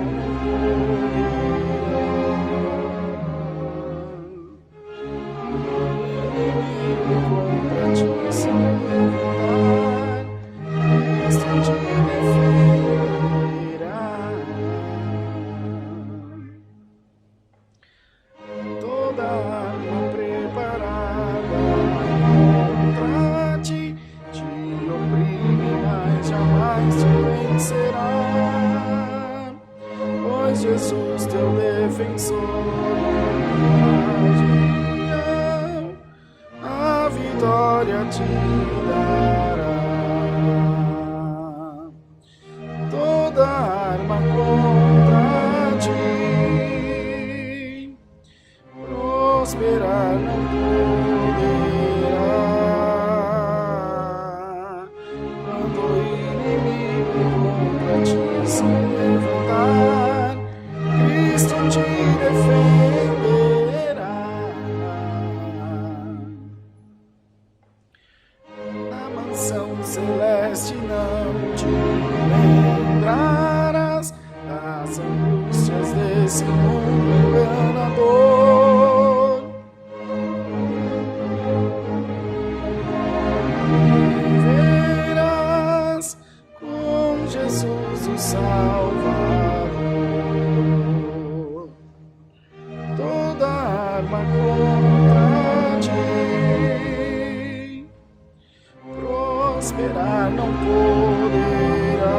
Jesus, teu defensor, a vitória te dará. Toda arma contra ti prosperar não poderá. Quando o inimigo contra ti se levantar, Cristo te defenderá. Na mansão celeste não te lembrarás das angústias desse mundo enganador. Viverás com Jesus o Salvador. Toda arma contra ti prosperar não poderá.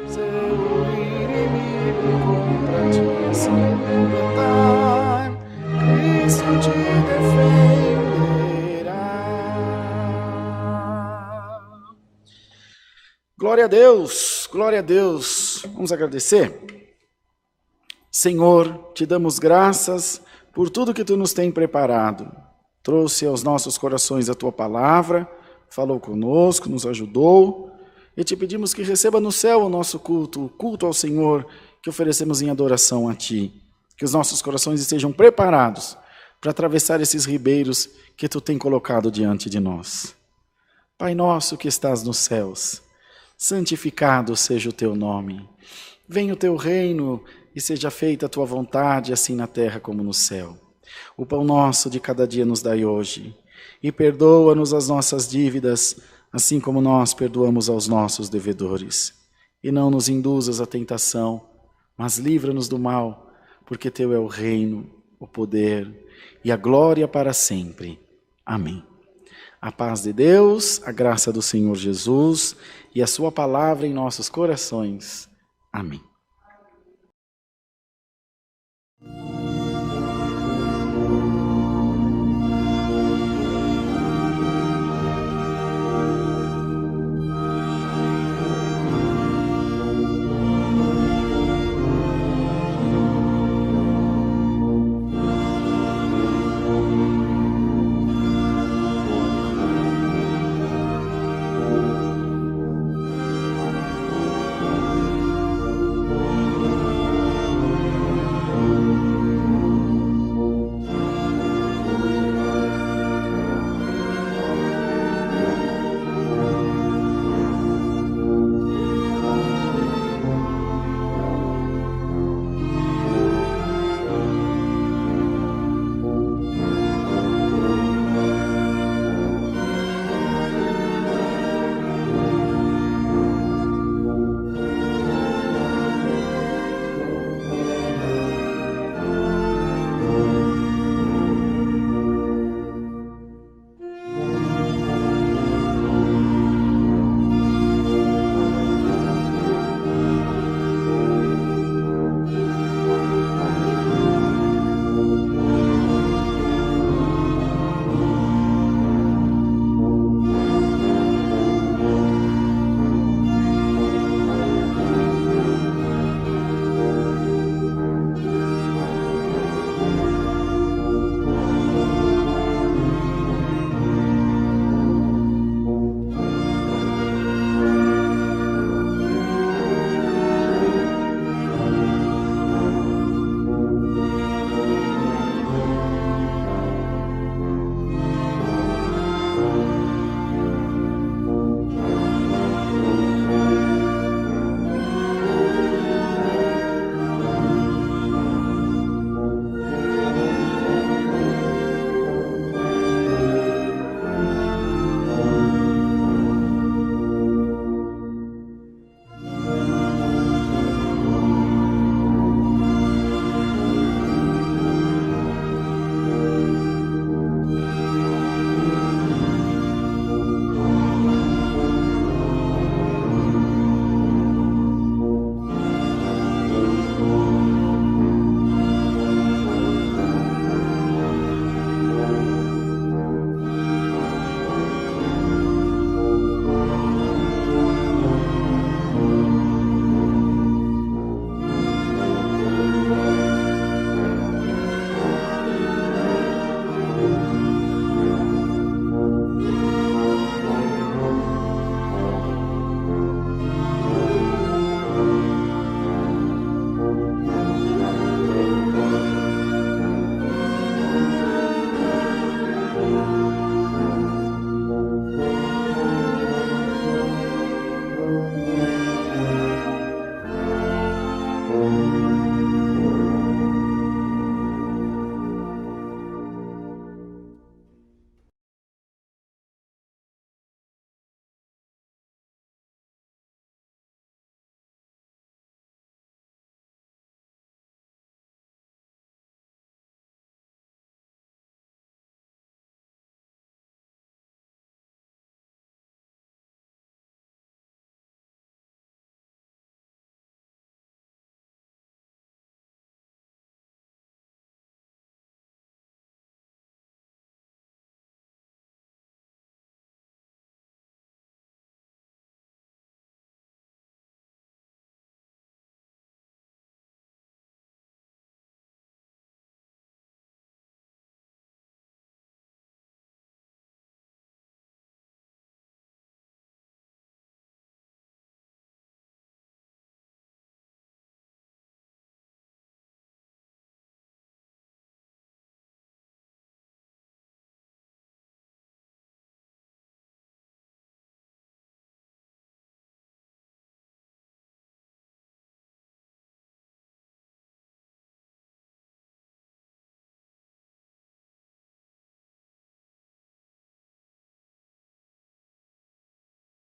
Seu inimigo contra ti se levantar, Cristo te defenderá. Glória a Deus, glória a Deus. Vamos agradecer? Senhor, te damos graças por tudo que tu nos tem preparado. Trouxe aos nossos corações a tua palavra, falou conosco, nos ajudou, e te pedimos que receba no céu o nosso culto, o culto ao Senhor que oferecemos em adoração a ti. Que os nossos corações estejam preparados para atravessar esses ribeiros que tu tem colocado diante de nós. Pai nosso que estás nos céus, santificado seja o teu nome. Venha o teu reino e seja feita a tua vontade, assim na terra como no céu. O pão nosso de cada dia nos dai hoje, e perdoa-nos as nossas dívidas, assim como nós perdoamos aos nossos devedores. E não nos induzas à tentação, mas livra-nos do mal, porque teu é o reino, o poder e a glória para sempre. Amém. A paz de Deus, a graça do Senhor Jesus e a sua palavra em nossos corações. Amém.